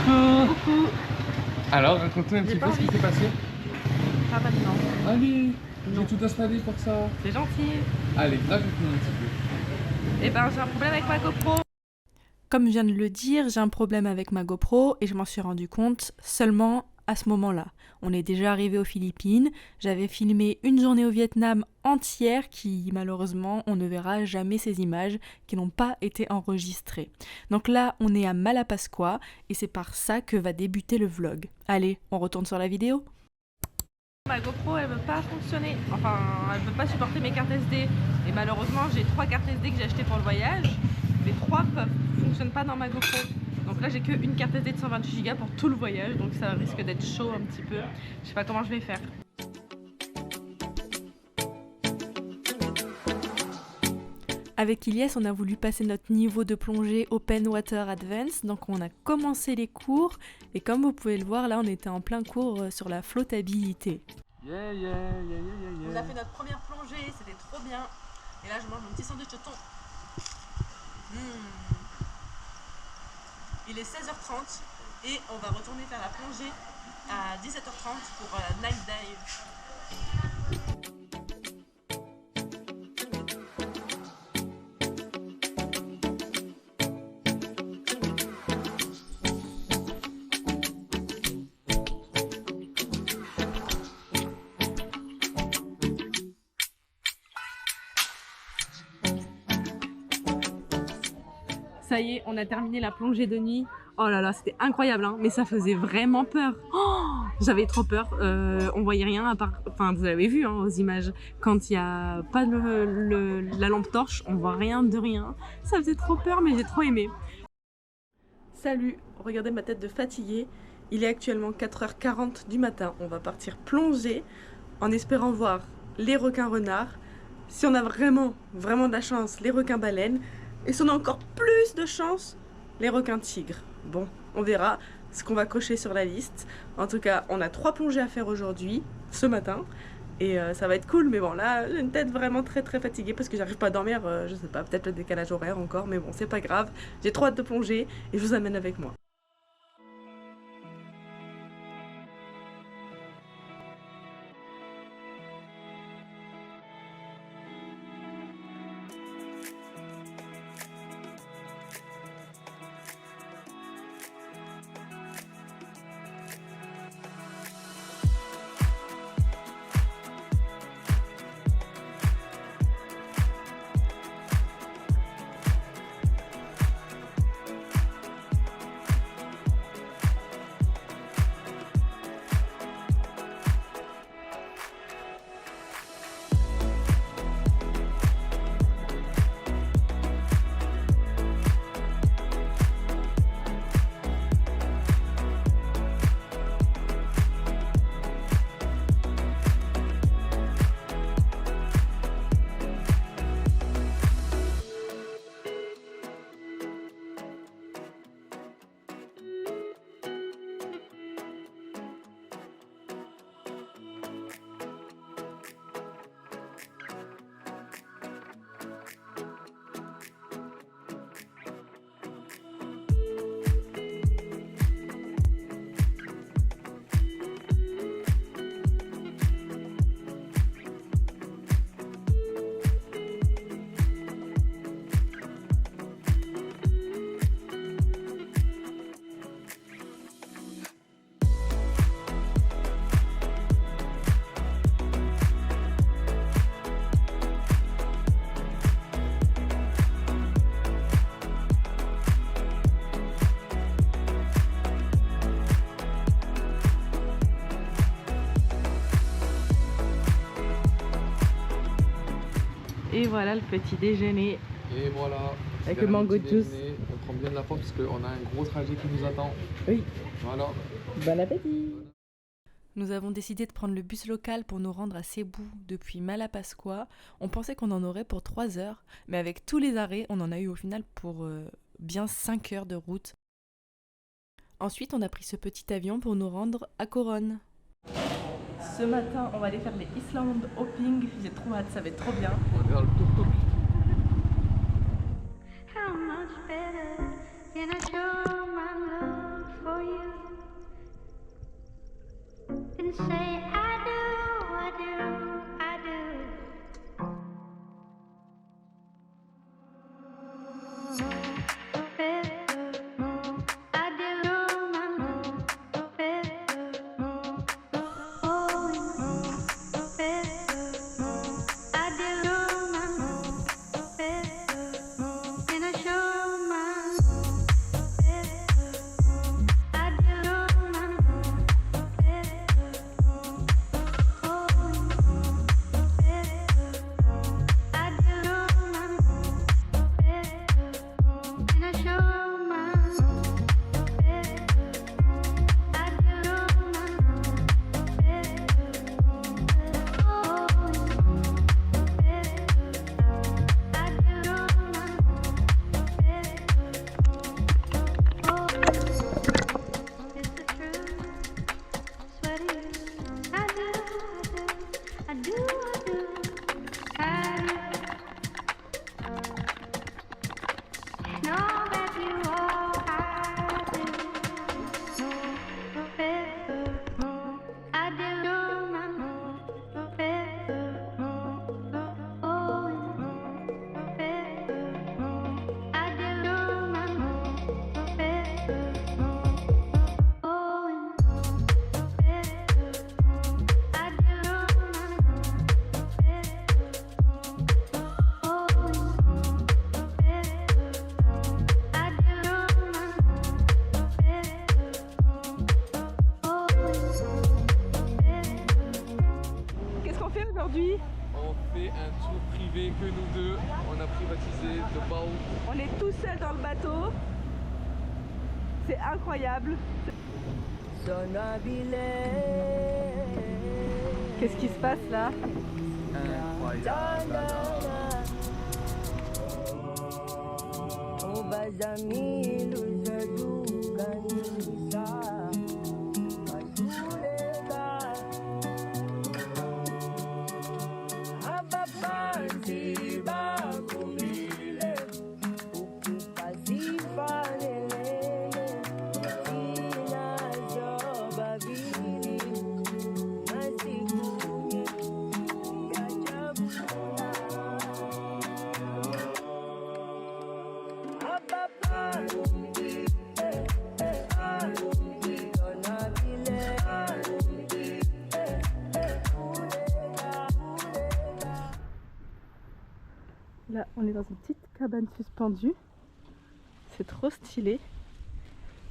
Coucou. Coucou. Alors, raconte-nous un petit peu ce qui s'est passé. Pas maintenant. Allez, Non. j'ai tout installé pour ça. C'est gentil. Allez, raconte-nous un petit peu. Eh ben, j'ai un problème avec ma GoPro. Comme je viens de le dire, j'ai un problème avec ma GoPro et je m'en suis rendu compte seulement à ce moment-là. On est déjà arrivé aux Philippines, j'avais filmé une journée au Vietnam entière qui, malheureusement, on ne verra jamais ces images qui n'ont pas été enregistrées. Donc là, on est à Malapascua et c'est par ça que va débuter le vlog. Allez, on retourne sur la vidéo ? Ma GoPro, elle veut pas fonctionner. Enfin, elle veut pas supporter mes cartes SD. Et malheureusement, j'ai 3 cartes SD que j'ai achetées pour le voyage. Les 3 fonctionnent pas dans ma GoPro. Donc là, j'ai que une carte SD de 128 Go pour tout le voyage. Donc ça risque d'être chaud un petit peu. Je sais pas comment je vais faire. Avec Ilyes, on a voulu passer notre niveau de plongée Open Water Advance, donc on a commencé les cours, et comme vous pouvez le voir, là on était en plein cours sur la flottabilité. On a fait notre première plongée, c'était trop bien. Et là, je mange mon petit sandwich au thon. Il est 16h30 et on va retourner faire la plongée à 17h30 pour la night dive. Ça y est, on a terminé la plongée de nuit. Oh là là, c'était incroyable, hein, mais ça faisait vraiment peur. Oh, j'avais trop peur. On voyait rien à part. Enfin, vous avez vu aux images. Quand il n'y a pas la lampe torche, on voit rien de rien. Ça faisait trop peur, mais j'ai trop aimé. Salut, regardez ma tête de fatiguée. Il est actuellement 4h40 du matin. On va partir plonger en espérant voir les requins renards. Si on a vraiment de la chance, les requins baleines. Et si on a encore plus de chance, les requins tigres. Bon, on verra ce qu'on va cocher sur la liste. En tout cas, on a 3 plongées à faire aujourd'hui, ce matin. Et ça va être cool, mais bon, là, j'ai une tête vraiment très fatiguée parce que j'arrive pas à dormir, je sais pas, peut-être le décalage horaire encore, mais bon, c'est pas grave. J'ai trop hâte de plonger et je vous amène avec moi. Et voilà le petit déjeuner. Et voilà. Avec le mango juice. On prend bien de la forme parce qu'on a un gros trajet qui nous attend. Oui. Voilà. Bon appétit. Nous avons décidé de prendre le bus local pour nous rendre à Cebu depuis Malapascua. On pensait qu'on en aurait pour 3 heures, mais avec tous les arrêts, on en a eu au final pour bien 5 heures de route. Ensuite, on a pris ce petit avion pour nous rendre à Coron. Ce matin, on va aller faire les Island hopping. J'ai trop hâte, ça va être trop bien. On va faire le tuk-tuk. How much better can I show my love for you? say I do, I do, I do. Qu'est-ce qu'on fait aujourd'hui? On fait un tour privé que nous deux. On a privatisé le bateau. On est tout seul dans le bateau. C'est incroyable. Qu'est-ce qui se passe là? Incroyable. Là, on est dans une petite cabane suspendue. C'est trop stylé.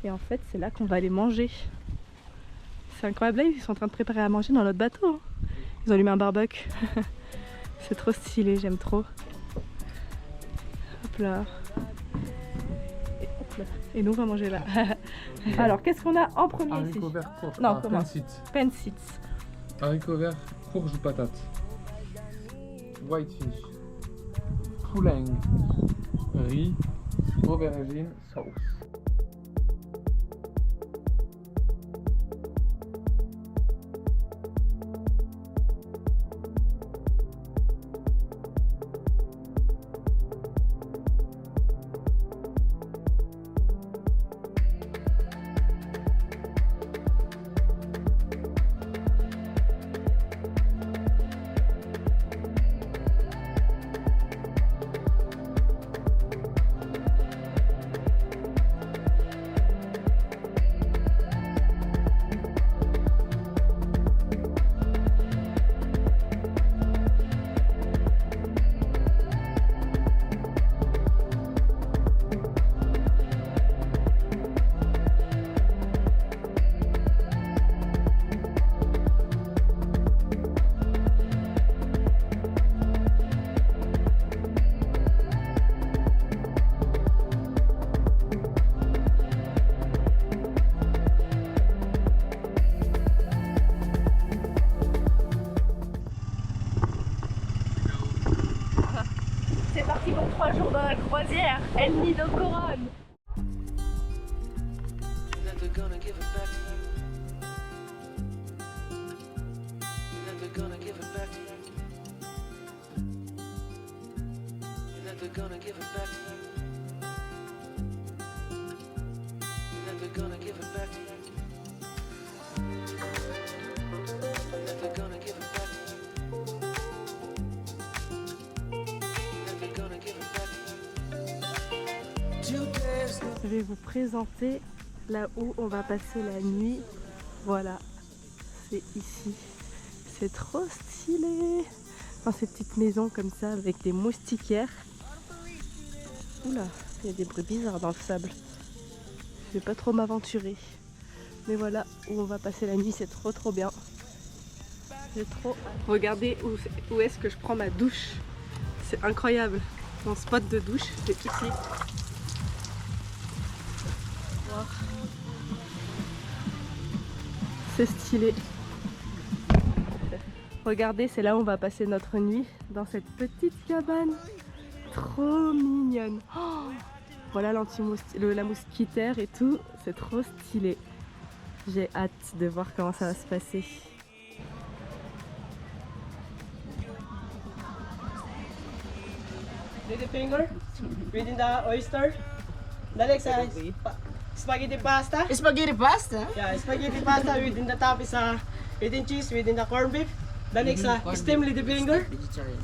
Et en fait, c'est là qu'on va aller manger. C'est incroyable. Là, ils sont en train de préparer à manger dans notre bateau. Hein. Ils ont allumé un barbecue. C'est trop stylé, j'aime trop. Hop là. Et, hop là. Et nous, on va manger là. Alors, qu'est-ce qu'on a en premier ici? Haricots verts, courge. Non, comment? Pancit. Pancit. Haricots verts, courge ou patate. Whitefish. Pouling. Riz. Aubergine. Sauce. C'est parti pour 3 jours dans la croisière. El Nido Coron. Never gonna give it back to you. Never gonna give it back to you. Never gonna give it back to you. Never gonna give it back to you. Je vais vous présenter là où on va passer la nuit. Voilà, c'est ici. C'est trop stylé. Dans ces petites maisons comme ça avec des moustiquaires. Oula, il y a des bruits bizarres dans le sable. Je vais pas trop m'aventurer. Mais voilà où on va passer la nuit, c'est trop bien. J'ai trop hâte. Regardez où est-ce que je prends ma douche. C'est incroyable. Mon spot de douche, c'est ici. Wow. C'est stylé. Regardez, c'est là où on va passer notre nuit, dans cette petite cabane. Trop mignonne. Oh, voilà la mousquitaire et tout, c'est trop stylé. J'ai hâte de voir comment ça va se passer. Little finger within the oyster. The next spaghetti pasta. Spaghetti pasta? Yeah, spaghetti pasta within the top is within cheese, within the corned beef. The next steamed little finger. Vegetarian.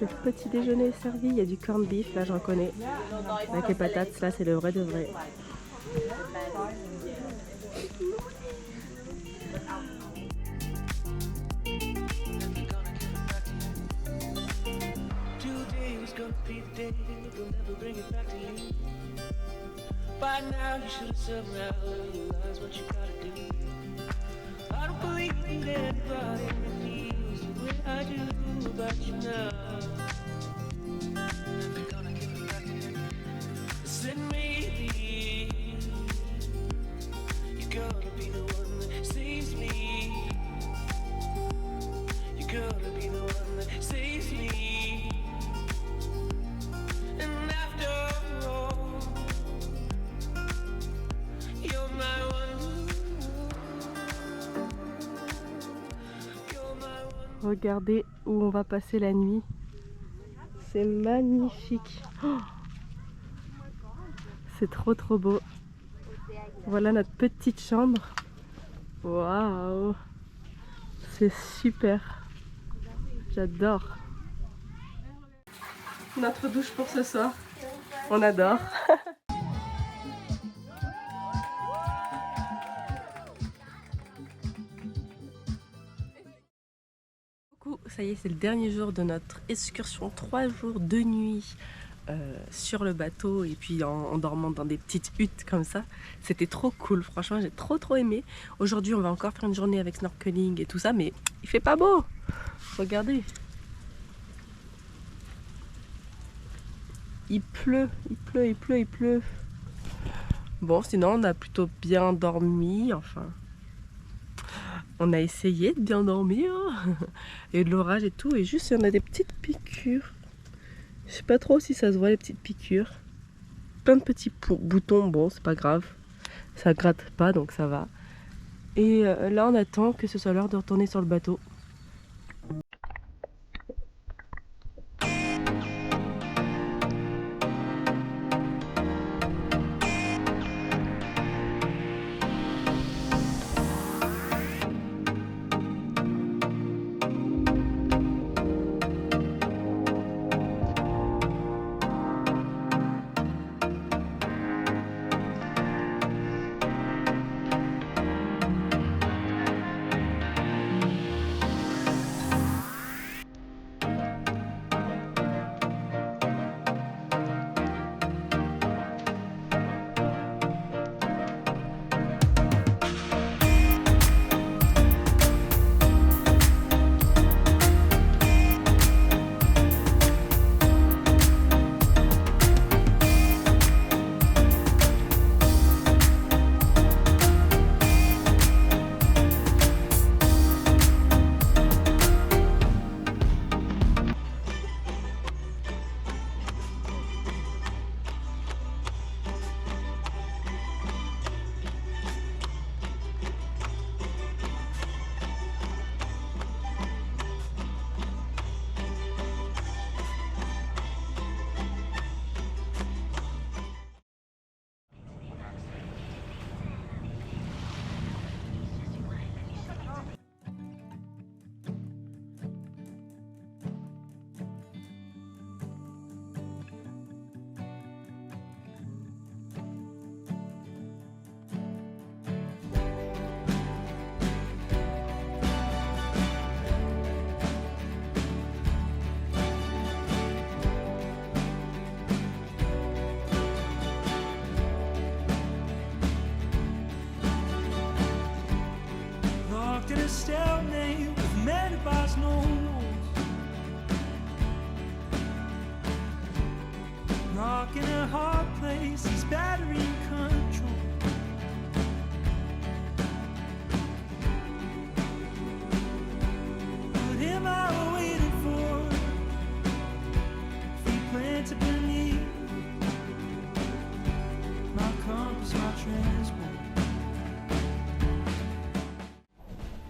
Le petit déjeuner est servi, il y a du corned beef, là j'en connais. Avec les patates, là c'est le vrai de vrai. Today was gonna be the day they'll never bring it back to you. By now you should have somehow realized what you gotta do. I don't believe that anybody feels the way I do about you now. Never gonna give it back to you. Said maybe you're gonna be the one that saves me. You're gonna be the one that saves me. And after all, you're my one. You're my one. Regardez où on va passer la nuit. C'est magnifique. Oh, c'est trop beau. Voilà notre petite chambre. Waouh, c'est super. J'adore. Notre douche pour ce soir. On adore. Coucou, ça y est, c'est le dernier jour de notre excursion. 3 jours, 2 nuits sur le bateau et puis en dormant dans des petites huttes comme ça. C'était trop cool, franchement, j'ai trop aimé. Aujourd'hui, on va encore faire une journée avec snorkeling et tout ça, mais il fait pas beau. Regardez. Il pleut. Bon, sinon, on a plutôt bien dormi, enfin... On a essayé de bien dormir. Il y a eu de l'orage et tout. Et juste, il y en a des petites piqûres. Je sais pas trop si ça se voit, les petites piqûres. Plein de petits boutons. Bon, c'est pas grave. Ça gratte pas, donc ça va. Et là, on attend que ce soit l'heure de retourner sur le bateau.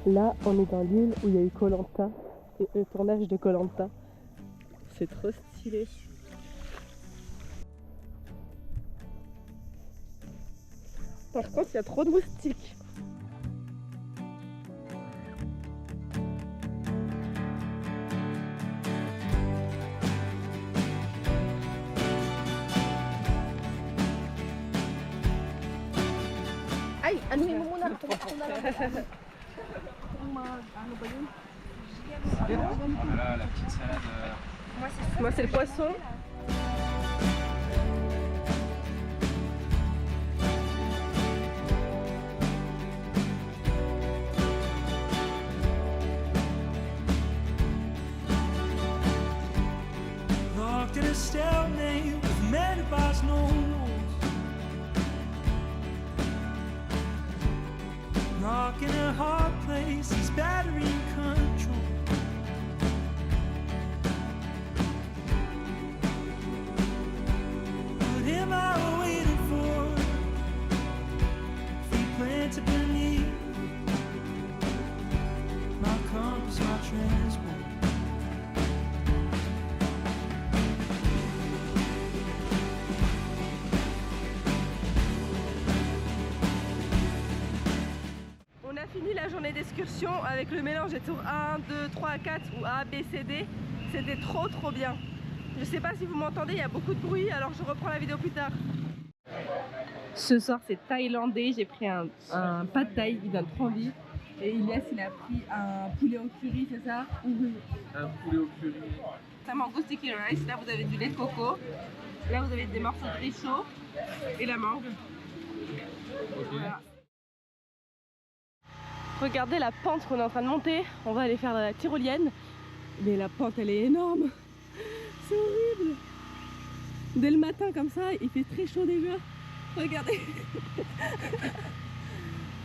Là, on est dans l'île où il y a eu Koh-Lanta et le tournage de Koh-Lanta. C'est trop stylé. Par contre, il y a trop de moustiques. Ay, anuhin mo muna. Voilà, la petite salade. Moi, c'est le poisson. Locked in a stalemate with many bars, no rules. Rock in a hard place, he's battery control. What am I waiting for? Feet planted beneath my compass, my transport. On a fini la journée d'excursion avec le mélange des tours 1, 2, 3, 4 ou A, B, C, D. C'était trop bien. Je sais pas si vous m'entendez, il y a beaucoup de bruit, alors je reprends la vidéo plus tard. Ce soir c'est thaïlandais, j'ai pris un pad thaï, il donne trop envie. Et Ilias il a pris un poulet au curry, c'est ça? Un poulet au curry. Un mango sticky rice, là vous avez du lait de coco. Là vous avez des morceaux de riz chaud et la mangue. Ok. Voilà. Regardez la pente qu'on est en train de monter. On va aller faire la tyrolienne. Mais la pente elle est énorme. C'est horrible. Dès le matin comme ça, il fait très chaud déjà. Regardez.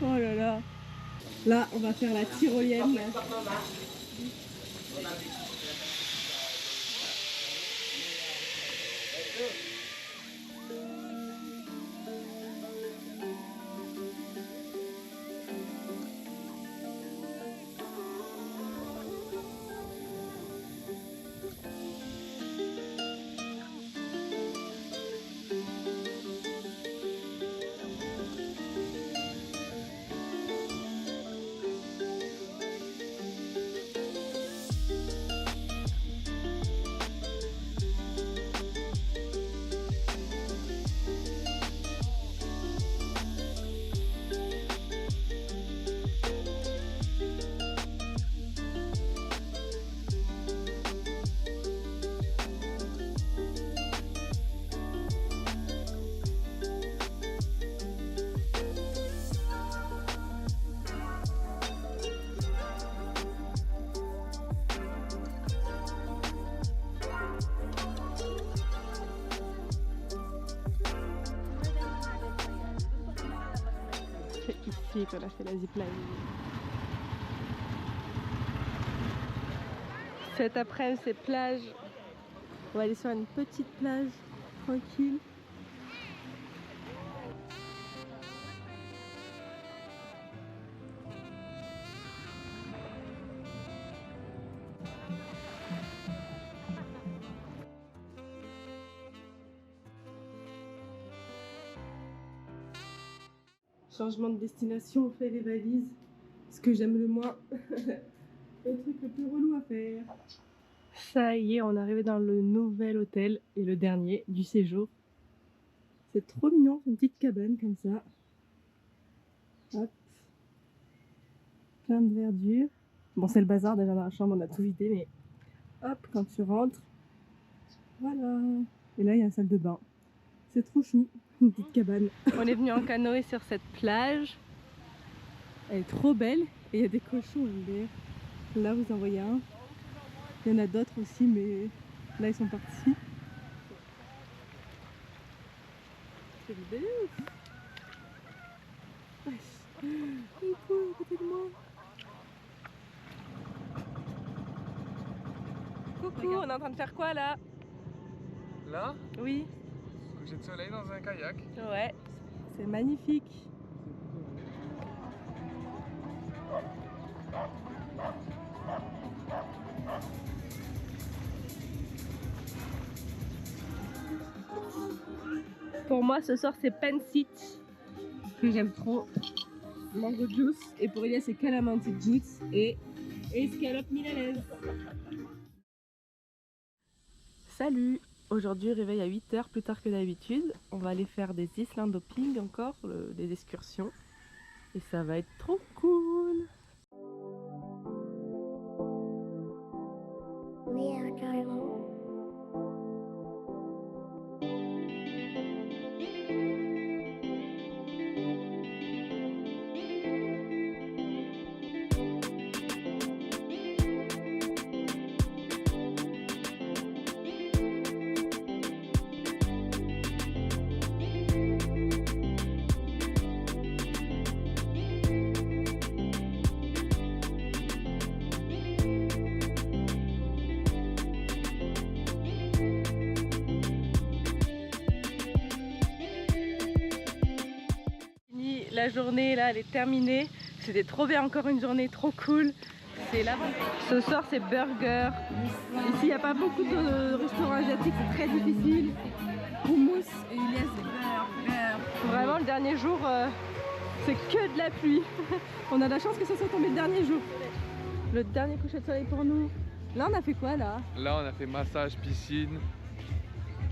Oh là là. Là, on va faire la tyrolienne. Là. C'est ici qu'on a fait la zipline. Cet après-midi c'est plage. On va aller sur une petite plage tranquille. Changement de destination, on fait les valises. Ce que j'aime le moins. Le truc le plus relou à faire. Ça y est, on est arrivé dans le nouvel hôtel et le dernier du séjour. C'est trop mignon, une petite cabane comme ça. Hop. Plein de verdure. Bon, c'est le bazar déjà dans la chambre, on a tout vidé, mais hop, quand tu rentres, voilà. Et là, il y a une salle de bain. C'est trop chou, une petite cabane. On est venu en canoë sur cette plage. Elle est trop belle et il y a des cochons derrière. Là, vous en voyez un. Il y en a d'autres aussi, mais là, ils sont partis. C'est belle. Wesh. Coucou, à côté de moi. Coucou, on est en train de faire quoi là? Là, Oui, coucher de soleil dans un kayak. ouais, c'est magnifique. Pour moi, ce soir, c'est Pancit, que j'aime trop. Mango juice. Et pour Elias, c'est calamansi juice et escalope milanaise. Salut! Aujourd'hui, réveil à 8h plus tard que d'habitude. On va aller faire des island hopping encore, des excursions. Et ça va être trop cool! We are driving. La journée là, elle est terminée. C'était trop bien, encore une journée trop cool. C'est là. Ce soir, c'est burger. Ici, il n'y a pas beaucoup de restaurants asiatiques, c'est très difficile. Hummus et Elias burger. Vraiment, le dernier jour, c'est que de la pluie. On a la chance que ça soit tombé le dernier jour. Le dernier coucher de soleil pour nous. Là, on a fait quoi là? Là, on a fait massage, piscine.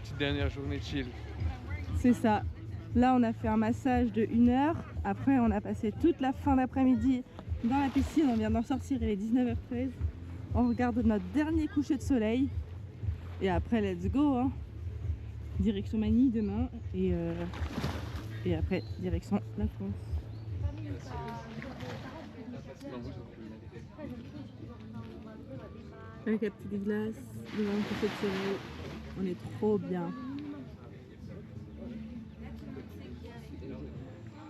Petite dernière journée chill. C'est ça. Là, on a fait un massage de 1 heure. Après, on a passé toute la fin d'après-midi dans la piscine. On vient d'en sortir, il est 19h13. On regarde notre dernier coucher de soleil. Et après, let's go, hein. Direction Manille demain. Et après, direction la France. Avec la petite glace, devant le coucher de soleil. On est trop bien.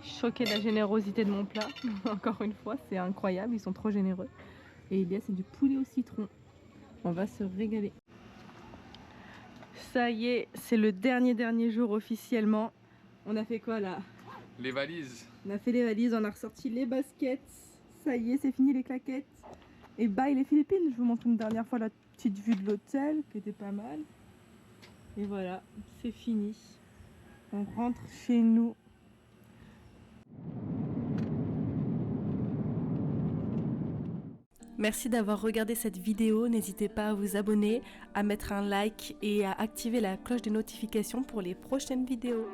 Choquée de la générosité de mon plat. Encore une fois, c'est incroyable, ils sont trop généreux. Et il y a c'est du poulet au citron. On va se régaler. Ça y est, c'est le dernier jour officiellement. On a fait quoi là? Les valises. On a fait les valises, on a ressorti les baskets. Ça y est, c'est fini les claquettes. Et bye les Philippines. Je vous montre une dernière fois la petite vue de l'hôtel qui était pas mal. Et voilà, c'est fini. On rentre chez nous. Merci d'avoir regardé cette vidéo, n'hésitez pas à vous abonner, à mettre un like et à activer la cloche de notification pour les prochaines vidéos.